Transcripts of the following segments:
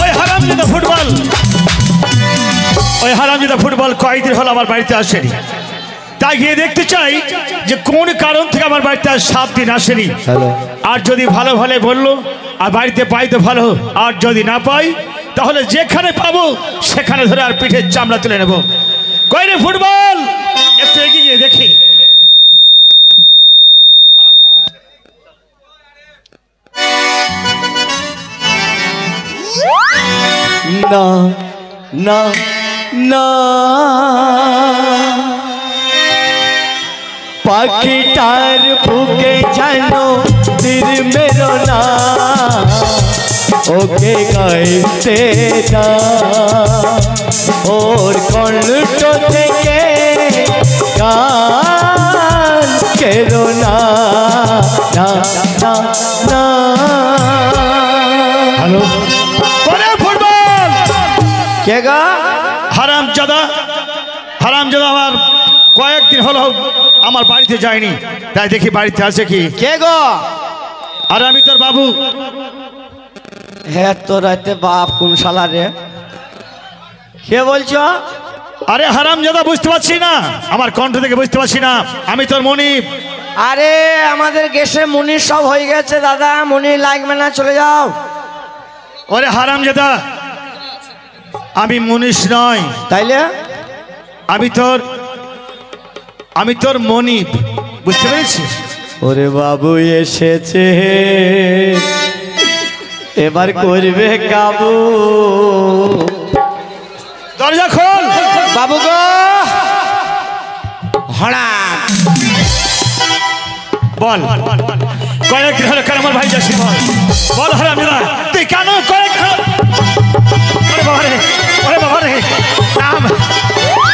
ওই হারামজাদা ফুটবল, ওই হারামজাদা ফুটবল কয়েকদিন হলো আমার বাড়িতে আসেনি। তাই গিয়ে দেখতে চাই যে কোন কারণ থেকে আমার বাড়িতে আর 7 দিন আসেনি। আর যদি ভালো ভালো বললো আর বাড়িতে পাই তো ভালো, আর যদি না পাই তাহলে যেখানে পাবো সেখানে ধরে আর পিঠের চামড়া তুলে নেব। কই রে ফুটবল, একটু এগিয়ে গিয়ে দেখি। না না না, পাখিটার বুকে জানো তীর মেরো না, ওকে গাইতে না, ওর কণ্ঠ থেকে গান কেরো না না না না। হ্যালো, ওরে ফুটবল কে গা? হারামজাদা, হারামজাদা আমার কয়েকদিন হলো আমার বাড়িতে যায়নি। তাই দেখি বাড়িতে আছে কি। কে গো? আর আমি তোর বাবু। হ্যাঁ তো রাতে বাপ কোন শালা রে? কে বলছো? আরে হারামজাদা বুঝতে পারছি না, আমার কণ্ঠ থেকে বুঝতে পারছি না। আমি তোর মনিব। আরে আমাদের গ্যাসে মুনির সব হয়ে গেছে দাদা, মুনির লাগবে না, চলে যাও। ওরে হারামজাদা, আমি মুনিশ নয়। তাইলে? আমি তোর মনিব, বুঝতে পেরেছিস? ওরে বাবু এসেছে, এবার করবে কাবু। দরজা খোল বাবু গো। হঠাৎ বল, কয়েকদিন হলো কেন আমার ভাই যাচ্ছি? বল হারামজাদা, তুই কেন কয়েকদিন? ওরে বাবা রে, ওরে বাবা রে, নাম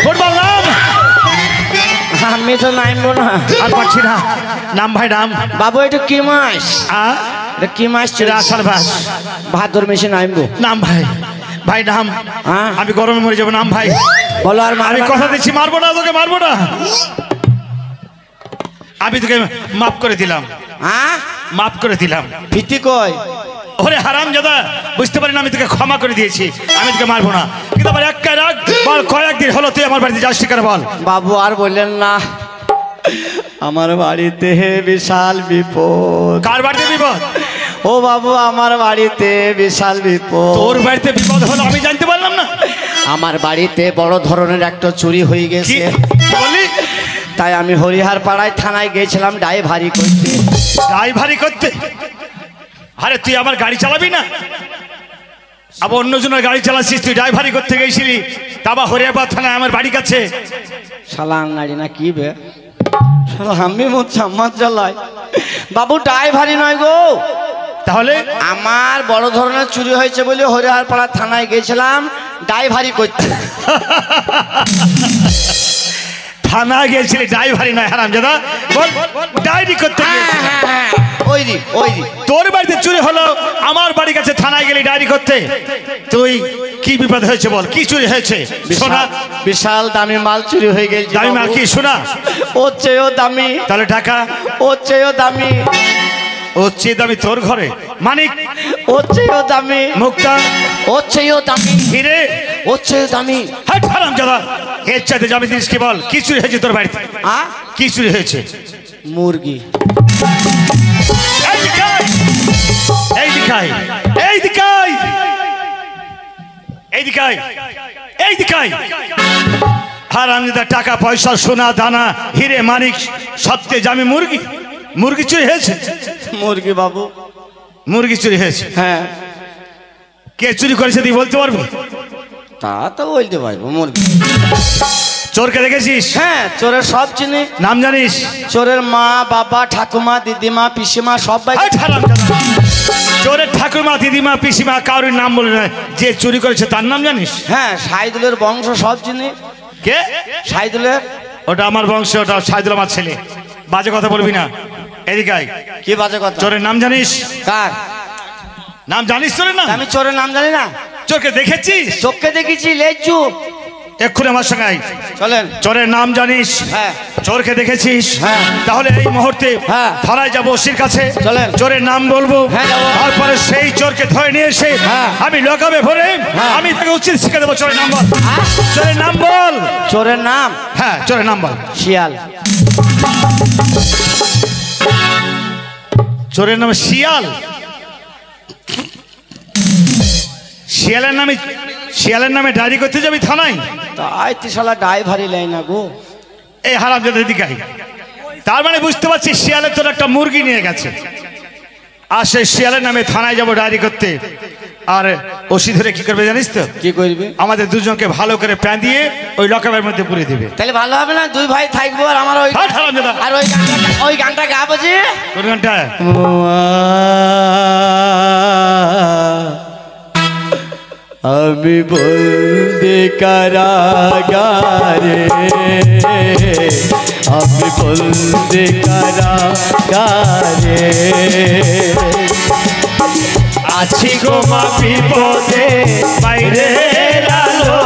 ফুটবল, নাম। আমি তো নামবো না, আর পাচ্ছি না। নাম ভাই, নাম। বাবু এটা কি মাস? এটা কি মাস ছিল? আষাঢ় মাস। ভাদর মেশে নামবো। নাম ভাই, ভাই নাম। আমি গরমে মরে যাবো। নাম ভাই। বলো। আর আমি কথা দিচ্ছি, মারবো না তোকে, মারবো না। আমি তোকে মাফ করে দিলাম, মাফ করে দিলাম। ভীতি কই? ওরে হারামজাদা, বুঝতে পারি না, আমি তোকে ক্ষমা করে দিয়েছি, আমি তোকে মারবো না। কিন্তু আমার একটা রাগ, বল কয়েকদিন হলো তুই আমার বাড়িতে যাচ্ছি কেন? বল। বাবু আর বললেন না, আমার বাড়িতে বিশাল বিপদ। কার বাড়িতে বিপদ? ও বাবু আমার বাড়িতে বিশাল বিপদ। তোর বাড়িতে বিপদ হলো আমি জানতে পারলাম না? আমার বাড়িতে বড় ধরনের একটা চুরি হয়ে গেছে। কি বললি? তাই আমি হরিহার পাড়ায় থানায় গিয়েছিলাম ড্রাইভারি করতে। ড্রাইভারি করতে? আরে তুই আমার গাড়ি চালাবি না? আবার অন্যজনের গাড়ি চালাচ্ছিস, তুই ড্রাইভারি করতে গেছিলি, তাবা হরিয়াবাদ থানায় আমার বাড়ি কাছে। শালা আঙ্গাড়ি না কি বে? শালা আমি আমার জ্বালাই। বাবু ড্রাইভারি নয় গো। তাহলে? আমার বড় ধরনের চুরি হয়েছে বলে হরিহার পাড়া থানায় গিয়েছিলাম ড্রাইভারি করতে। থানা গিয়েছিলি, ড্রাইভারি নয় হারামজাদা, বল ডায়েরি করতে গিয়েছিলি। ওই দি ওই দি তোর বাড়িতে চুরি হলো, আমার বাড়ির কাছে থানায় গেলি ডায়েরি করতে। তুই কি বিপদ হয়েছে বল, কি চুরি হয়েছে? শোনা। বিশাল দামি মাল চুরি হয়ে গেছে। দামি মাল কি? শোনা। ওর চেয়েও দামি। তাহলে টাকা? ওর চেয়েও দামি। ওর চেয়ে দামি তোর ঘরে? মানিক? ওর চেয়েও দামি। মুক্তা? ওর চেয়েও দামি। হিরে? ওর চেয়েও দামি। হাট হারামজাদা, এর চাইতে দামি জিনিস কি? বল কি চুরি হয়েছে তোর বাড়িতে? কি চুরি হয়েছে? মুরগি। এই দিকাই, এই দিকাই, এই দিকাই, এই দিকাই, এই দিকাই। হারামজাদা, টাকা পয়সা সোনা দানা হিরে মানিক সবচেয়ে দামি মুরগি। মুরগি চুরি হয়েছে? মুরগি বাবু, মুরগি চুরি হয়েছে। হ্যাঁ। কে চুরি করেছে তুই বলতে পারবি? তা তো বলতে পারবো। মুরগি। চোরকে দেখেছিস? হ্যাঁ, চোরের সব চিনি। নাম জানিস? চোরের মা, বাবা, ঠাকুমা, দিদিমা, পিসিমা সবাই। চোরের ঠাকুমা, দিদিমা, পিসিমা কারোর নাম বলে না, যে চুরি করেছে তার নাম জানিস? হ্যাঁ, সাইদুলের বংশ সব চিনি। কে? সাইদুলের। ওটা আমার বংশ, ওটা সাইদুল আমার ছেলে। বাজে কথা বলবি না। এদিকে আয়। কি বাজে কথা? চোরের নাম জানিস? কার নাম জানিস? চোরের নাম? আমি চোরের নাম জানি না। চোরকে দেখেছিস? চোখকে দেখেছি, লেজু। এক্ষুনি আমার সঙ্গে আয়। চলেন। চোরের নাম জানিস? হ্যাঁ। চোরকে দেখেছিস? হ্যাঁ। তাহলে এই মুহূর্তে হ্যাঁ। থানায় যাবো ওসির কাছে। চলেন। চোরের নাম বলবো। হ্যাঁ, যাবো। তারপরে সেই চোরকে ধরে নিয়ে এসে হ্যাঁ। আমি লকাবে ভরে হ্যাঁ। আমি তাকে উচিত শিক্ষা দেবো। চোরের নাম বল। হ্যাঁ? চোরের নাম বল। চোরের নাম? হ্যাঁ, চোরের নাম বল। শিয়াল। চোরের নাম শিয়াল? শিয়ালের নামে ডায়েরি করতে যাবি থানায়? তাই তো শালা ড্রাইভারই লাই না গো। এই হারামজাদার দিকে আয়। তার মানে বুঝতে পারছি শিয়ালের তোর একটা মুরগি নিয়ে গেছে, আর সেই শিয়ালের নামে থানায় যাবো ডায়েরি করতে। আর ওসি ধরে কি করবে জানিস তো? কি করবে? আমাদের দুজনকে ভালো করে প্যান দিয়ে ওই লকাবের মধ্যে পুরে দিবে। তাহলে ভালো হবে না? দুই ভাই থাকবো আর আমার ওই হারামজাদা। আর ওই গানটা গাবো যে। কোন গানটা? আমি বলতে কারাগারে, আমি বলতে কারাগারে আছি গো মা বিপদে, বাইরে আলো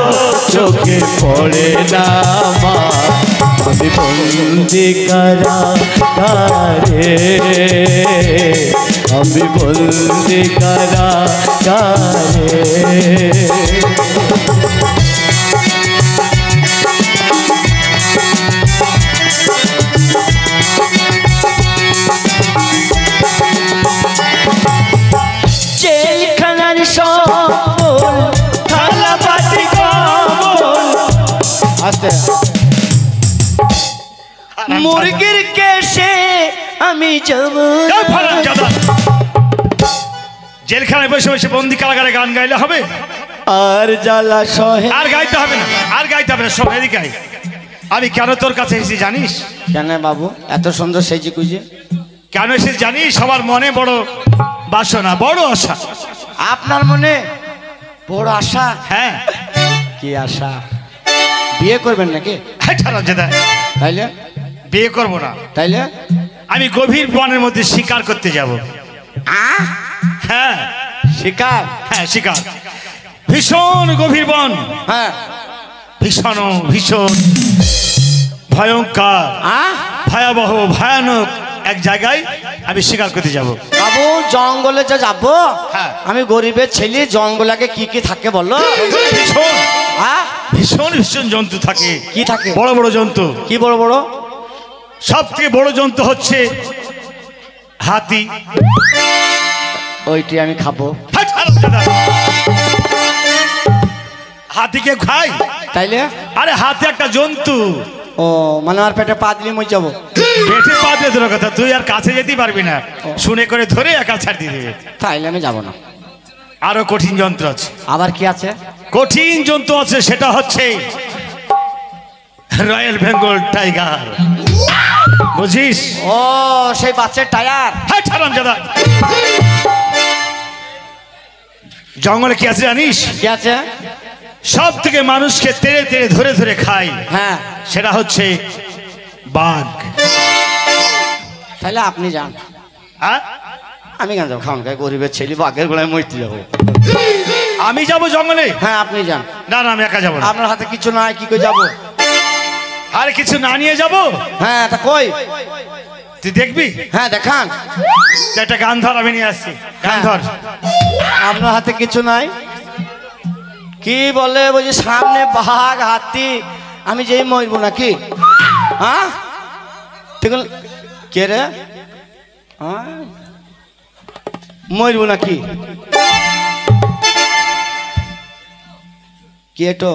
চোখে পড়ে না মা, আমি বলতে কারাগারে, আমি বলতে কারাগারে। জেলখানার সকল থালাবাটি কমল, আস্তে মুরগির কেশে আমি যাব। জেলখানায় বসে বসে বন্দি কারাগারে গান গাইলে হবে? আর জ্বালা সহে। আর গাইতে হবে না, আর গাইতে হবে না। সব এদিকে আয়। আমি কেন তোর কাছে এসেছি জানিস? কেন বাবু এত সুন্দর সেজে কুজে? কেন এসেছি জানিস? সবার মনে বড় বাসনা, বড় আশা। আপনার মনে বড় আশা? হ্যাঁ। কি আশা? বিয়ে করবেন নাকি? তাইলে? বিয়ে করবো না। তাইলে? আমি গভীর বনের মধ্যে শিকার করতে যাব। হ্যাঁ, শিকার? হ্যাঁ, শিকার। ভীষণ গভীর বন। হ্যাঁ। ভীষণ ভীষণ ভয়ঙ্কর, ভয়াবহ, ভয়ানক এক জায়গায় আমি শিকার করতে যাব। বাবু জঙ্গলে যে যাবো? হ্যাঁ। আমি গরিবের ছেলে, জঙ্গলাকে কি কি থাকে বলো? ভীষণ ভীষণ ভীষণ জন্তু থাকে। কি থাকে? বড় বড় জন্তু। কি বড় বড়? সব থেকে বড় জন্তু হচ্ছে হাতি। ওইটি আমি খাবো। হাতিকে খাই? তাইলে? আরে হাতি একটা জন্তু। ও মানে আর পেটে পা দিলে মই যাবো? পেটে পা দিয়ে ধরে কথা, তুই আর কাছে যেতেই পারবি না। শুনে করে ধরে একা ছাড় দিয়ে দেবে। তাইলে আমি যাবো না। আরো কঠিন যন্ত্র আছে। আবার কি আছে? কঠিন জন্তু আছে, সেটা হচ্ছে রয়্যাল বেঙ্গল টাইগার। বুঝিস? ও সেই বাচ্চার টায়ার। হ্যাঁ, ছাড়াম দাদা। জঙ্গলে কি আছে জানিস? কি আছে? সব থেকে মানুষকে তেড়ে তেড়ে ধরে ধরে খায়। হ্যাঁ, সেটা হচ্ছে বাঘ। তাহলে আপনি যান। হ্যাঁ, আমি কেন যাবো? খাওয়ান খাই গরিবের ছেলে, বাঘের গোলায় মরতে যাবো। আমি যাবো জঙ্গলে? হ্যাঁ আপনি যান। না না, আমি একা যাবো না। আপনার হাতে কিছু নাই, কি করে যাবো? আর কিছু না নিয়ে যাবো? হ্যাঁ তা কই? তুই দেখবি? হ্যাঁ দেখান। একটা গান ধর, আমি নিয়ে আসছি। গান ধর। আপনার হাতে কিছু নাই? কি বলে বলছি সামনে বাঘ হাতি, আমি যেই মরবো নাকি? হ্যাঁ ঠিক কে রে? মরবো নাকি? কে তো?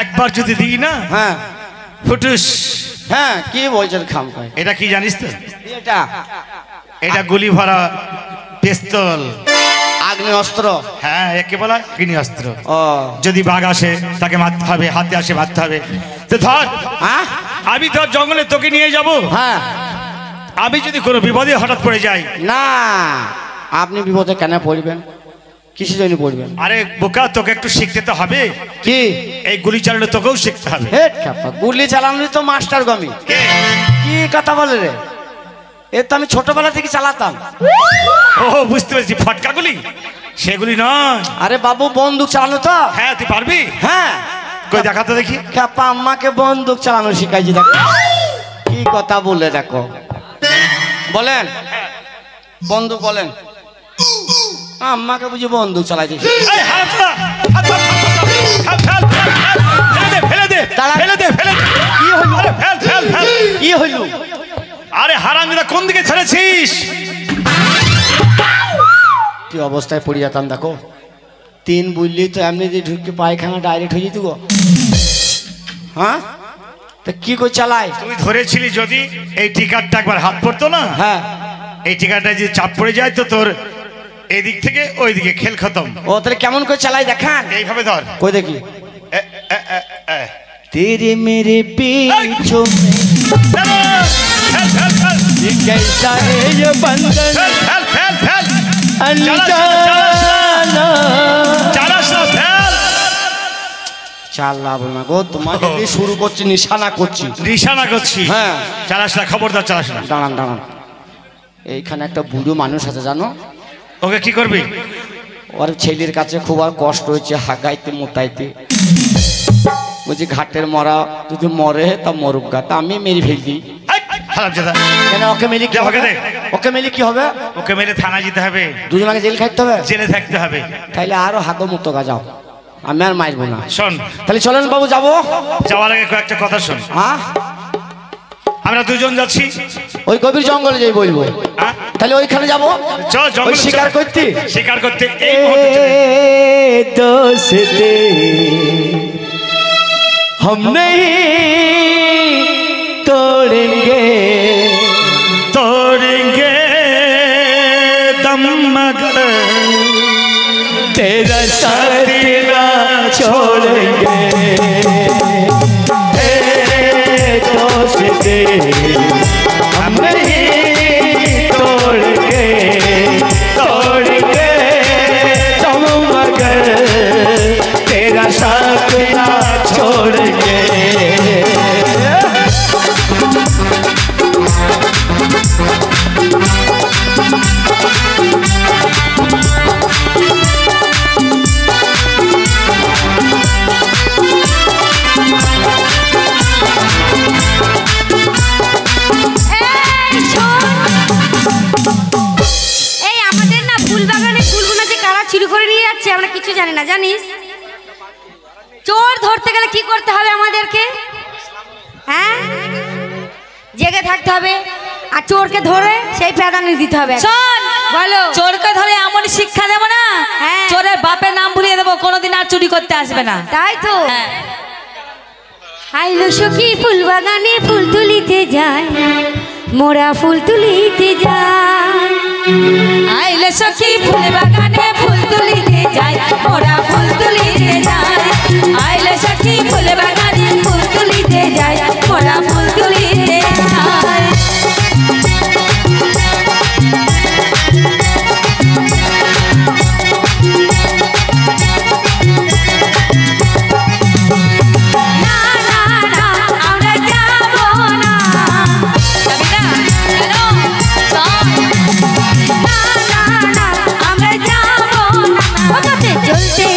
একবার যদি দিই না, হ্যাঁ ফুটুস। হ্যাঁ কি বলছেন খাম খাই? এটা কি জানিস তো? এটা এটা গুলি ভরা পিস্তল, আগ্নেয় অস্ত্র। হ্যাঁ, একে বলা আগ্নেয় অস্ত্র। ও যদি বাঘ আসে তাকে মারতে হবে, হাতে আসে মারতে হবে। তো ধর, হ্যাঁ আমি ধর জঙ্গলে তোকে নিয়ে যাব। হ্যাঁ, আমি যদি কোনো বিপদে হঠাৎ পড়ে যাই? না, আপনি বিপদে কেন পড়বেন? কিসের জন্য পড়বেন? আরে বোকা, তোকে একটু শিখতে তো হবে। কি? এই গুলি চালানো তোকেও শিখতে হবে। গুলি চালানো তো মাস্টার গমি। কি কথা বলে রে? এ তো আমি ছোটবেলা থেকে চালাতাম। ও বুঝতে পেরেছি, ফটকা গুলি। সেগুলি নয়। আরে বাবু বন্দুক চালানো তো? হ্যাঁ তুই পারবি? হ্যাঁ। কই দেখাতে দেখি। খেপা আম্মাকে বন্দুক চালানো শিখাইছি, দেখো কি কথা বলে, দেখো বলেন বন্দুক বলেন। আম্মাকে বুঝি বন্দুক চালাই দিয়েছি। কি হইল? আরে হারামজাদা কোন দিকে ছেড়েছিস? কি অবস্থায় পড়ে যেতাম দেখো। 3 বুঝলি তো এমনি যে ঢুকে পায়খানা ডাইরেক্ট হয়ে যেত গো। হ্যাঁ তা কি করে চালাই? তুই ধরেছিলি যদি এই টিকারটা একবার হাত পড়তো না, হ্যাঁ এই টিকারটা যদি চাপ পড়ে যায় তো তোর এদিক থেকে ওই দিকে খেল খতম। ও তাহলে কেমন করে চালাই দেখান। এইভাবে ধর। কই দেখি। तेरे मेरे बीचों में कैसा है ये बंधन अनजाना। চালা বল না গো, তোমাকে দিয়ে শুরু করছি, নিশানা করছি। নিশানা করছি? হ্যাঁ। চালাস না, খবরদার চালাস না। দাঁড়ান দাঁড়ান, এইখানে একটা বুড়ো মানুষ আছে জানো? ওকে কি করবি? ওর ছেলের কাছে খুব আর কষ্ট হয়েছে, হাগাইতে মোটাইতে। বলছি ঘাটের মরা যদি মরে তা মরুক গা, তা আমি মেরে ফেলছি। কেন ওকে মেলে কি হবে? ওকে মেলে কি হবে? ওকে মেরে থানা যেতে হবে, দুজনকে জেল খাইতে হবে, জেলে থাকতে হবে। তাইলে আরো হাগো মুক্ত গা, যাও আমি আর মারবো না। শোন তাহলে চলেন বাবু যাবো। যাওয়ার আগে কয়েকটা কথা শোন। হ্যাঁ আমরা দুজন যাচ্ছি ওই গভীর জঙ্গলে যাই বলবো। তাহলে ওইখানে যাবো। চল জঙ্গলে শিকার করতে, শিকার করতে। দোস্তে हम नहीं तोड़ेंगे तोड़ेंगे दम मगर तेरा साथ ना छोड़ेंगे दोस्ते हम नहीं तोड़ेंगे तोड़ेंगे दम मगर तेरा साथ ना छोड़ेंगे। আমরা কিছু জানি না, জানিস? চোর ধরতে গেলে কি করতে হবে আমাদেরকে? হ্যাঁ, জেগে থাকতে হবে, আর চোরকে ধরে সেই প্রাধান্য দিতে হবে। শোন বলো। চোরকে ধরে এমন শিক্ষা দেবো না, চোরের বাপের নাম ভুলিয়ে দেবো, কোনোদিন আর চুরি করতে আসবে না। তাই তো। আইলো সখী ফুল বাগানে ফুল তুলিতে যায়, মোরা ফুল তুলিতে যায়। আইলো সখী ফুল বাগানে ফুল তুলিতে যায়, মোরা ফুল তুলিতে যায়। আইলো সখী ফুল বাগানে ফুল তুলিতে যায়, মোরা ফুল তুলিতে যায়। চলতে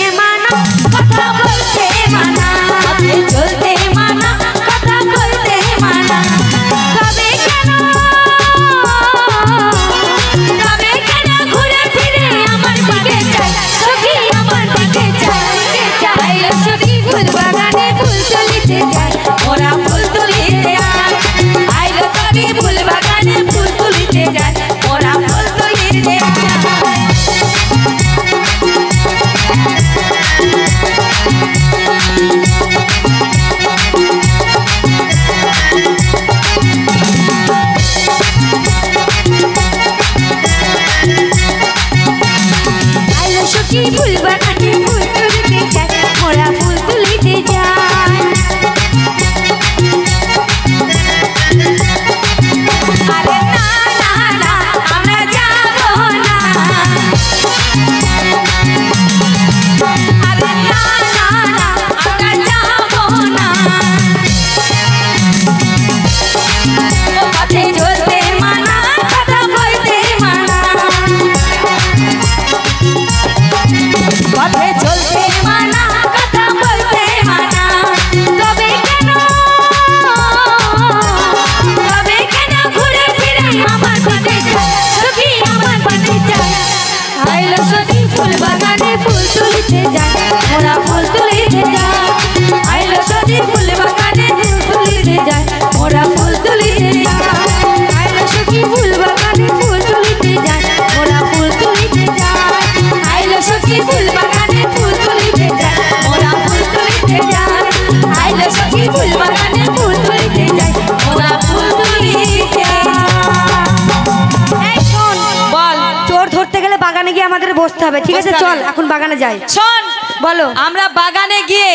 আমাদের বসতে হবে, ঠিক আছে? বসতে চল হবে। এখন বাগানে যাই। শোন, বলো। আমরা বাগানে গিয়ে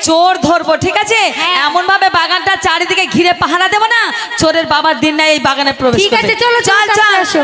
চোর ধরবো, ঠিক আছে? এমন ভাবে বাগানটা চারিদিকে ঘিরে পাহারা দেবো না, চোরের বাবার দিন নাই এই বাগানে প্রবেশ ঠিক করবে। আছে, চলো চল চল চল আসো।